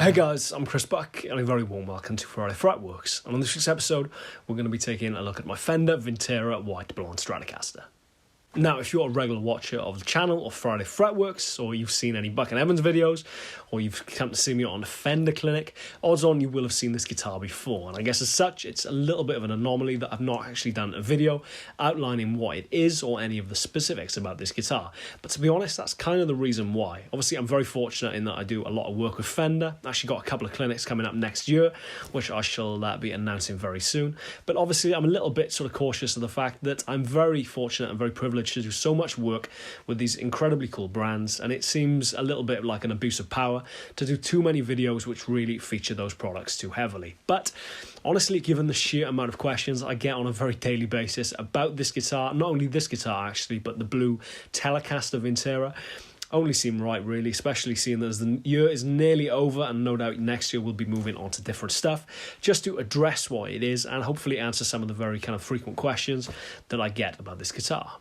Hey guys, I'm Chris Bach, and a very warm welcome to Friday Fretworks. And on this week's episode, we're going to be taking a look at my Fender Vintera White Blonde Stratocaster. Now, if you're a regular watcher of the channel or Friday Fretworks, or you've seen any Buck and Evans videos, or you've come to see me on a Fender clinic, odds on you will have seen this guitar before. And I guess as such, it's a little bit of an anomaly that I've not actually done a video outlining what it is or any of the specifics about this guitar. But to be honest, that's kind of the reason why. Obviously, I'm very fortunate in that I do a lot of work with Fender. I actually got a couple of clinics coming up next year, which I shall be announcing very soon. But obviously, I'm a little bit sort of cautious of the fact that I'm very fortunate and very privileged to do so much work with these incredibly cool brands, and it seems a little bit like an abuse of power to do too many videos which really feature those products too heavily. But honestly, given the sheer amount of questions I get on a very daily basis about this guitar, not only this guitar actually, but the blue Telecaster Vintera, only seem right really, especially seeing that as the year is nearly over and no doubt next year we'll be moving on to different stuff, just to address what it is and hopefully answer some of the very kind of frequent questions that I get about this guitar.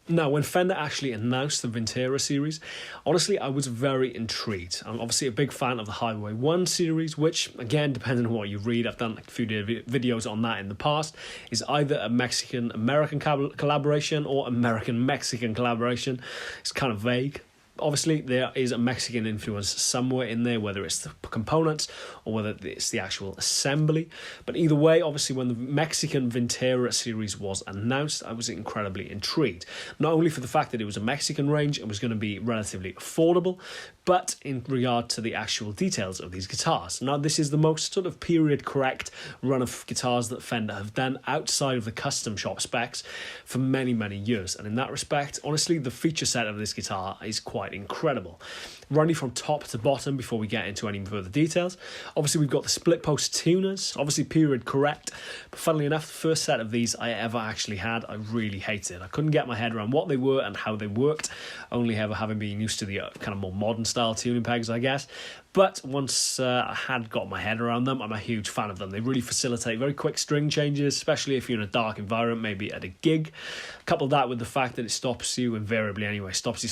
Now, when Fender actually announced the Vintera series, honestly, I was very intrigued. I'm obviously a big fan of the Highway 1 series, which, again, depending on what you read, I've done a few videos on that in the past, is either a Mexican-American collaboration or American-Mexican collaboration. It's kind of vague. Obviously, there is a Mexican influence somewhere in there, whether it's the components or whether it's the actual assembly. But either way, obviously, when the Mexican Vintera series was announced, I was incredibly intrigued. Not only for the fact that it was a Mexican range and was going to be relatively affordable, but in regard to the actual details of these guitars. Now, this is the most sort of period-correct run of guitars that Fender have done outside of the custom shop specs for many, many years. And in that respect, honestly, the feature set of this guitar is quite incredible. Running from top to bottom before we get into any further details. Obviously, we've got the split post tuners, obviously period correct, but funnily enough, the first set of these I ever actually had, I really hated. I couldn't get my head around what they were and how they worked, only ever having been used to the kind of more modern style tuning pegs, I guess. But once I had got my head around them, I'm a huge fan of them. They really facilitate very quick string changes, especially if you're in a dark environment, maybe at a gig. Couple that with the fact that it stops you, invariably anyway, stops you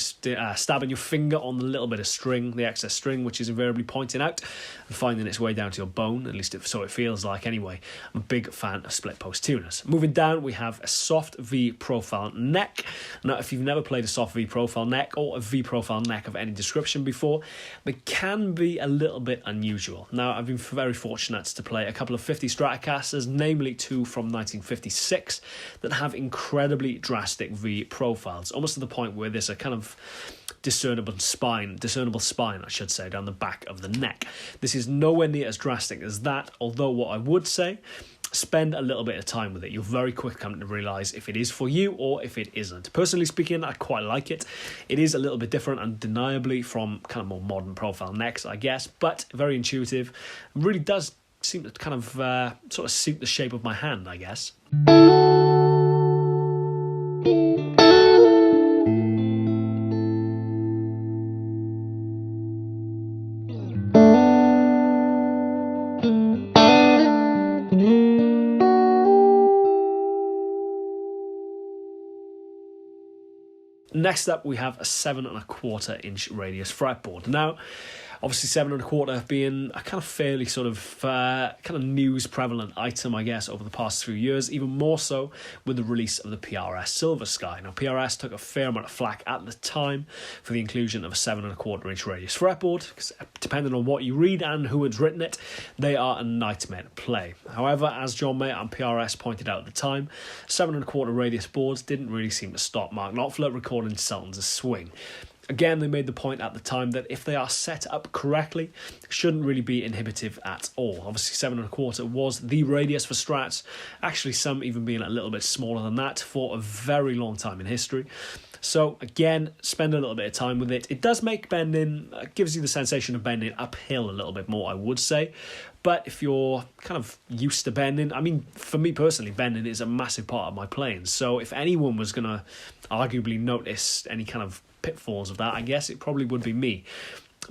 stabbing your finger on the little bit of string, the excess string, which is invariably pointing out and finding its way down to your bone, at least so it feels like anyway. I'm a big fan of split post tuners. Moving down, we have a soft V profile neck. Now, if you've never played a soft V profile neck or a V profile neck of any description before, they can be a little bit unusual. Now, I've been very fortunate to play a couple of 50 Stratocasters, namely two from 1956, that have incredibly drastic V profiles, almost to the point where there's a kind of discernible spine, I should say, down the back of the neck. This is nowhere near as drastic as that, although what I would say, spend a little bit of time with it. You'll very quick come to realise if it is for you or if it isn't. Personally speaking, I quite like it. It is a little bit different, undeniably, from kind of more modern profile necks, I guess, but very intuitive. It really does seem to kind of sort of suit the shape of my hand, I guess. Next up, we have a 7¼ inch radius fretboard. Now, obviously 7¼ being a kind of fairly sort of kind of news prevalent item, I guess, over the past few years, even more so with the release of the PRS Silver Sky. Now, PRS took a fair amount of flack at the time for the inclusion of a 7¼ inch radius fretboard, because depending on what you read and who has written it, they are a nightmare to play. However, as John Mayer and PRS pointed out at the time, 7¼ radius boards didn't really seem to stop Mark Knopfler recording Sultan's swing. Again, they made the point at the time that if they are set up correctly, it shouldn't really be inhibitive at all. Obviously, 7¼ was the radius for Strats, actually some even being a little bit smaller than that for a very long time in history. So again, spend a little bit of time with it. It does make bending, gives you the sensation of bending uphill a little bit more, I would say. But if you're kind of used to bending, I mean, for me personally, bending is a massive part of my playing. So if anyone was going to arguably notice any kind of pitfalls of that, I guess it probably would be me.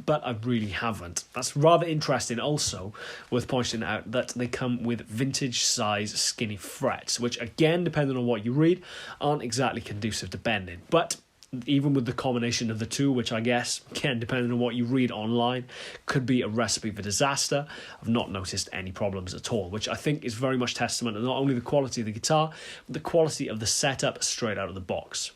But I really haven't. That's rather interesting also, worth pointing out that they come with vintage size skinny frets, which again, depending on what you read, aren't exactly conducive to bending. But even with the combination of the two, which I guess, again, depending on what you read online, could be a recipe for disaster, I've not noticed any problems at all, which I think is very much testament to not only the quality of the guitar, but the quality of the setup straight out of the box.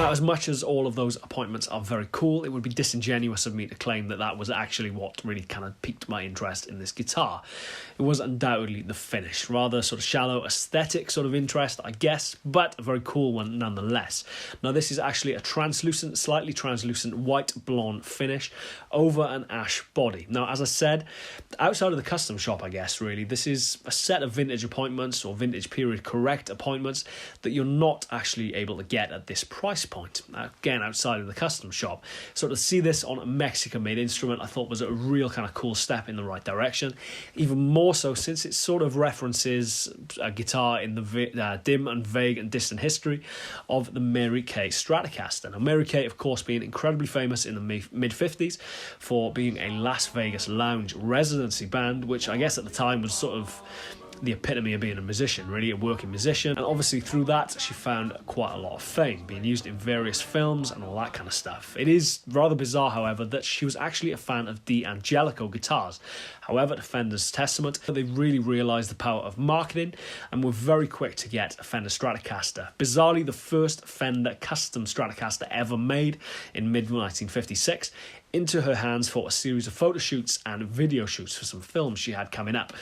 As much as all of those appointments are very cool, it would be disingenuous of me to claim that that was actually what really kind of piqued my interest in this guitar. It was undoubtedly the finish, rather sort of shallow aesthetic sort of interest, I guess, but a very cool one nonetheless. Now this is actually a translucent, slightly translucent white blonde finish over an ash body. Now as I said, outside of the custom shop, I guess really, this is a set of vintage appointments or vintage period correct appointments that you're not actually able to get at this price point. Again, outside of the custom shop. So to see this on a Mexican-made instrument, I thought was a real kind of cool step in the right direction. Even more so since it sort of references a guitar in the dim and vague and distant history of the Mary Kay Stratocaster. Now, Mary Kay, of course, being incredibly famous in the mid-50s for being a Las Vegas lounge residency band, which I guess at the time was sort of the epitome of being a musician, really a working musician, and obviously through that she found quite a lot of fame, being used in various films and all that kind of stuff. It is rather bizarre, however, that she was actually a fan of D'Angelico guitars. However, to Fender's testament, they really realised the power of marketing and were very quick to get a Fender Stratocaster. Bizarrely, the first Fender custom Stratocaster ever made in mid-1956 into her hands for a series of photo shoots and video shoots for some films she had coming up.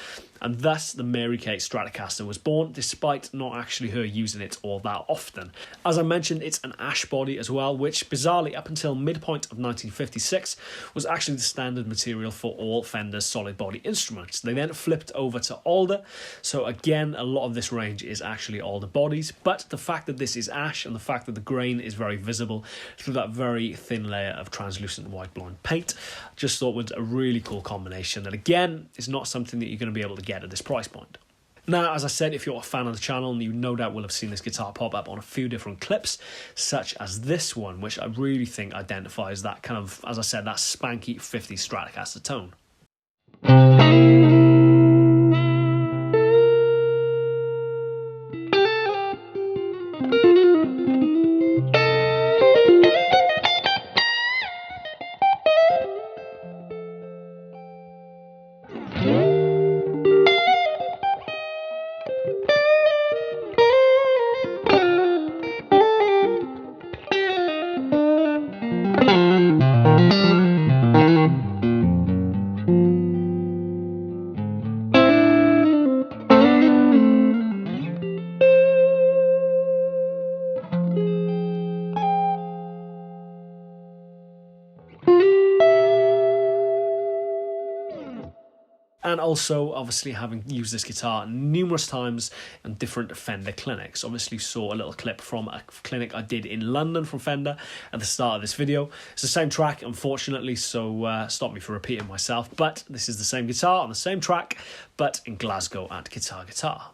And thus the Mary Kay Stratocaster was born, despite not actually her using it all that often. As I mentioned, it's an ash body as well, which bizarrely up until midpoint of 1956 was actually the standard material for all Fender's solid body instruments. They then flipped over to alder, so again a lot of this range is actually alder bodies, but the fact that this is ash and the fact that the grain is very visible through that very thin layer of translucent white blonde paint, just thought was a really cool combination that again is not something that you're going to be able to get at this price point. Now, as I said, if you're a fan of the channel, you no doubt will have seen this guitar pop up on a few different clips, such as this one, which I really think identifies that kind of, as I said, that spanky 50s Stratocaster tone. And also, obviously, having used this guitar numerous times in different Fender clinics. Obviously, saw a little clip from a clinic I did in London from Fender at the start of this video. It's the same track, unfortunately, so stop me for repeating myself. But this is the same guitar on the same track, but in Glasgow at Guitar Guitar.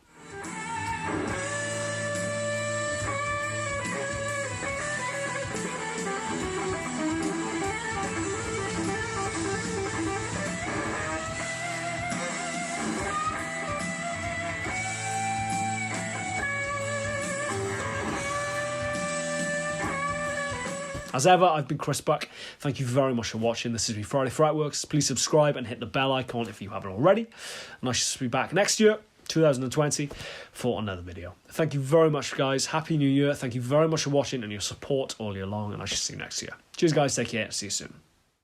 As ever, I've been Chris Buck. Thank you very much for watching. This has been Friday Fretworks. Please subscribe and hit the bell icon if you haven't already. And I shall be back next year, 2020, for another video. Thank you very much, guys. Happy New Year. Thank you very much for watching and your support all year long. And I shall see you next year. Cheers, guys. Take care. See you soon.